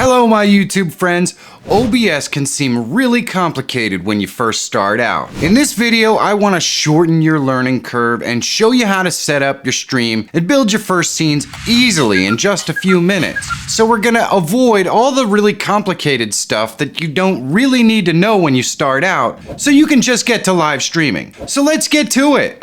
Hello my YouTube friends. OBS can seem really complicated when you first start out. In this video, I want to shorten your learning curve and show you how to set up your stream and build your first scenes easily in just a few minutes. So we're going to avoid all the really complicated stuff that you don't really need to know when you start out, so you can just get to live streaming. So let's get to it.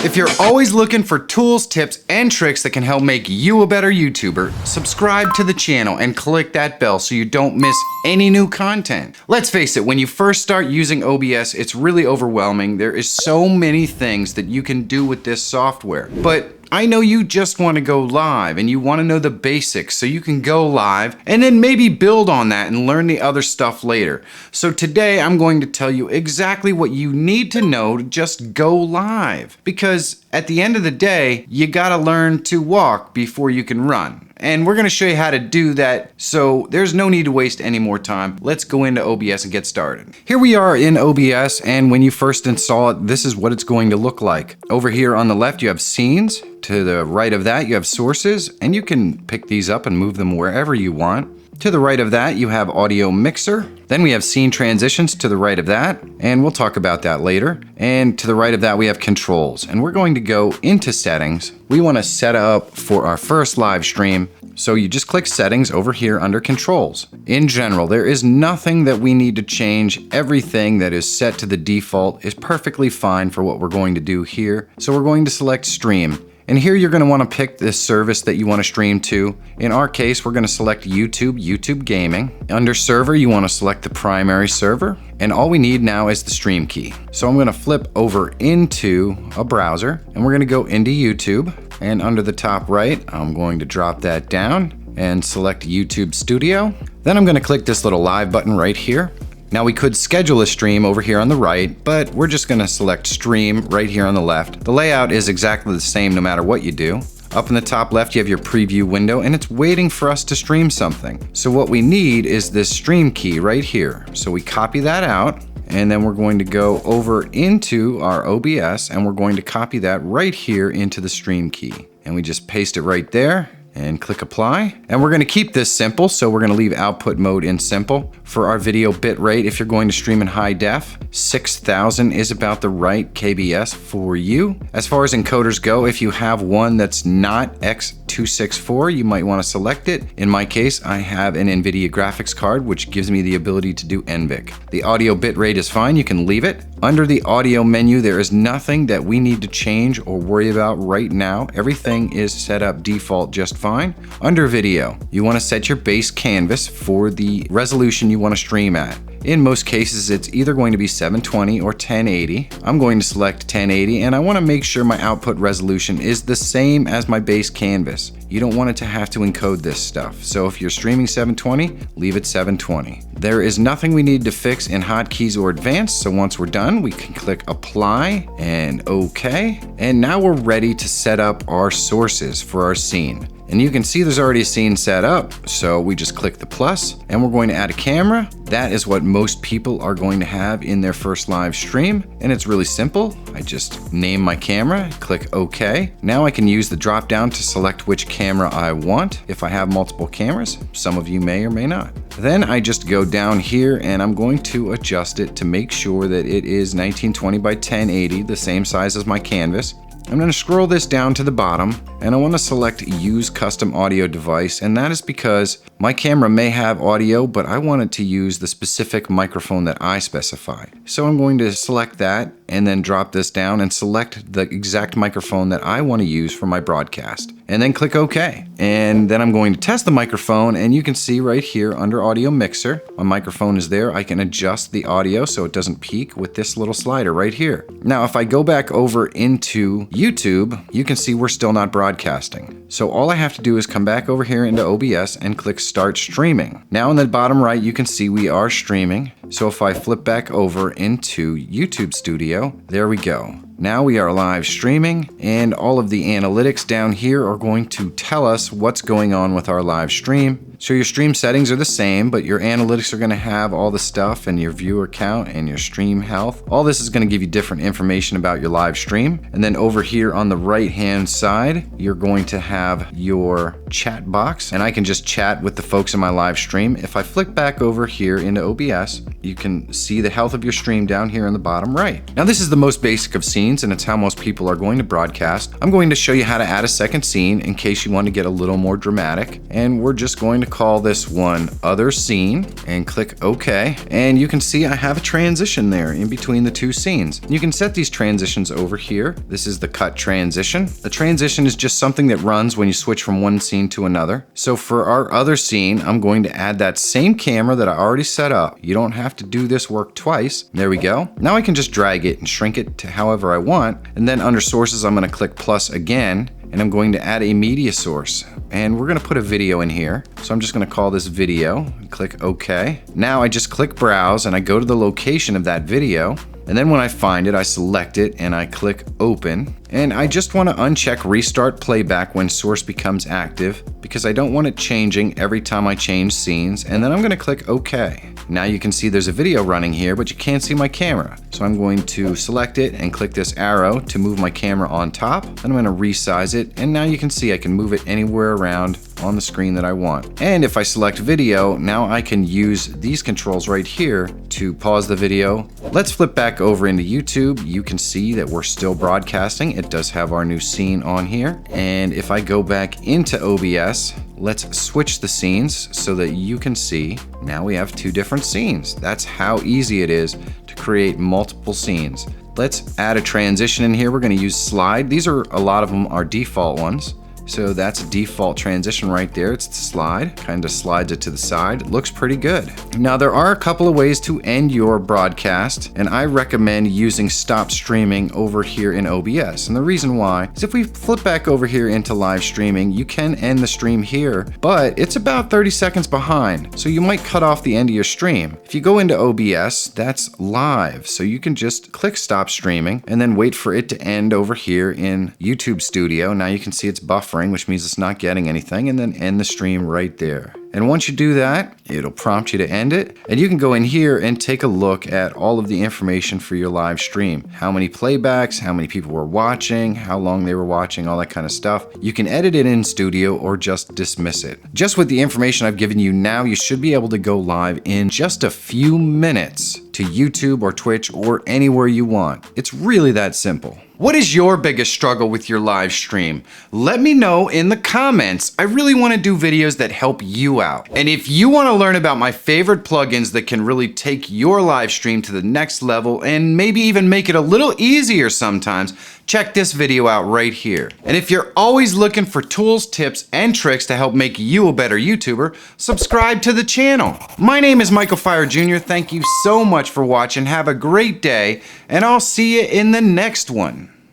If you're always looking for tools, tips, and tricks that can help make you a better YouTuber, subscribe to the channel and click that bell so you don't miss any new content. Let's face it, when you first start using OBS, it's really overwhelming. There is so many things that you can do with this software. But I know you just want to go live and you want to know the basics so you can go live and then maybe build on that and learn the other stuff later. So today I'm going to tell you exactly what you need to know to just go live. Because at the end of the day, you gotta learn to walk before you can run. And we're gonna show you how to do that, so there's no need to waste any more time. Let's go into OBS and get started. Here we are in OBS, and when you first install it, this is what it's going to look like. Over here on the left, you have scenes. To the right of that, you have sources, and you can pick these up and move them wherever you want. To the right of that, you have audio mixer. Then we have scene transitions to the right of that, and we'll talk about that later. And to the right of that, we have controls, and we're going to go into settings. We want to set up for our first live stream. So you just click settings over here under controls. In general, there is nothing that we need to change. Everything that is set to the default is perfectly fine for what we're going to do here. So we're going to select stream. And here you're going to want to pick this service that you want to stream to. In our case, we're going to select YouTube Gaming. Under server, you want to select the primary server. And all we need now is the stream key. So I'm going to flip over into a browser and we're going to go into YouTube. And under the top right, I'm going to drop that down and select YouTube Studio. Then I'm going to click this little live button right here. Now we could schedule a stream over here on the right, but we're just gonna select stream right here on the left. The layout is exactly the same no matter what you do. Up in the top left, you have your preview window and it's waiting for us to stream something. So what we need is this stream key right here. So we copy that out and then we're going to go over into our OBS and we're going to copy that right here into the stream key. And we just paste it right there. And click apply. And we're gonna keep this simple, so we're gonna leave output mode in simple. For our video bit rate, if you're going to stream in high def, 6,000 is about the right KBS for you. As far as encoders go, if you have one that's not X264, you might wanna select it. In my case, I have an NVIDIA graphics card, which gives me the ability to do NVIC. The audio bit rate is fine, you can leave it. Under the audio menu, there is nothing that we need to change or worry about right now. Everything is set up default just fine. Under video, you want to set your base canvas for the resolution you want to stream at. In most cases, it's either going to be 720 or 1080. I'm going to select 1080 and I want to make sure my output resolution is the same as my base canvas. You don't want it to have to encode this stuff. So if you're streaming 720, leave it 720. There is nothing we need to fix in hotkeys or advanced. So once we're done, we can click apply and OK. And now we're ready to set up our sources for our scene. And you can see there's already a scene set up. So we just click the plus and we're going to add a camera. That is what most people are going to have in their first live stream. And it's really simple. I just name my camera, click OK. Now I can use the drop down to select which camera I want. If I have multiple cameras, some of you may or may not. Then I just go down here and I'm going to adjust it to make sure that it is 1920 by 1080, the same size as my canvas. I'm going to scroll this down to the bottom and I want to select use custom audio device, and that is because my camera may have audio but I want it to use the specific microphone that I specify. So I'm going to select that and then drop this down and select the exact microphone that I want to use for my broadcast and then click OK. And then I'm going to test the microphone and you can see right here under audio mixer, my microphone is there. I can adjust the audio so it doesn't peak with this little slider right here. Now if I go back over into YouTube, you can see we're still not broadcasting. So all I have to do is come back over here into OBS and click start streaming. Now in the bottom right, you can see we are streaming. So if I flip back over into YouTube Studio, there we go. Now we are live streaming, and all of the analytics down here are going to tell us what's going on with our live stream. So your stream settings are the same, but your analytics are going to have all the stuff and your viewer count and your stream health. All this is going to give you different information about your live stream. And then over here on the right hand side, you're going to have your chat box, and I can just chat with the folks in my live stream. If I flick back over here into OBS, you can see the health of your stream down here in the bottom right. Now this is the most basic of scenes, and it's how most people are going to broadcast. I'm going to show you how to add a second scene in case you want to get a little more dramatic, and we're just going to call this one other scene and click OK. And you can see I have a transition there in between the two scenes. You can set these transitions over here. This is the cut transition. The transition is just something that runs when you switch from one scene to another. So for our other scene, I'm going to add that same camera that I already set up. You don't have to do this work twice. There we go. Now I can just drag it and shrink it to however I want. And then under sources, I'm going to click plus again, and I'm going to add a media source, and we're going to put a video in here. So I'm just going to call this video and click OK. Now I just click browse and I go to the location of that video. And then when I find it, I select it and I click open. And I just want to uncheck restart playback when source becomes active, because I don't want it changing every time I change scenes. And then I'm going to click OK. Now you can see there's a video running here, but you can't see my camera. So I'm going to select it and click this arrow to move my camera on top. Then I'm going to resize it, and now you can see I can move it anywhere around on the screen that I want. And if I select video, now I can use these controls right here to pause the video. Let's flip back over into YouTube. You can see that we're still broadcasting. It does have our new scene on here. And if I go back into OBS, let's switch the scenes so that you can see now we have two different scenes. That's how easy it is to create multiple scenes. Let's add a transition in here. We're going to use slide. These are, a lot of them are default ones. So that's a default transition right there. It's the slide, kind of slides it to the side. It looks pretty good. Now there are a couple of ways to end your broadcast, and I recommend using stop streaming over here in OBS. And the reason why is if we flip back over here into live streaming, you can end the stream here, but it's about 30 seconds behind. So you might cut off the end of your stream. If you go into OBS, that's live. So you can just click stop streaming and then wait for it to end over here in YouTube Studio. Now you can see it's buffering, which means it's not getting anything, and then end the stream right there. And once you do that, it'll prompt you to end it. And you can go in here and take a look at all of the information for your live stream. How many playbacks, how many people were watching, how long they were watching, all that kind of stuff. You can edit it in Studio or just dismiss it. Just with the information I've given you now, you should be able to go live in just a few minutes to YouTube or Twitch or anywhere you want. It's really that simple. What is your biggest struggle with your live stream? Let me know in the comments. I really want to do videos that help you out. And if you want to learn about my favorite plugins that can really take your live stream to the next level and maybe even make it a little easier sometimes, check this video out right here. And if you're always looking for tools, tips, and tricks to help make you a better YouTuber, subscribe to the channel. My name is Michael Fire Jr. Thank you so much for watching. Have a great day, and I'll see you in the next one.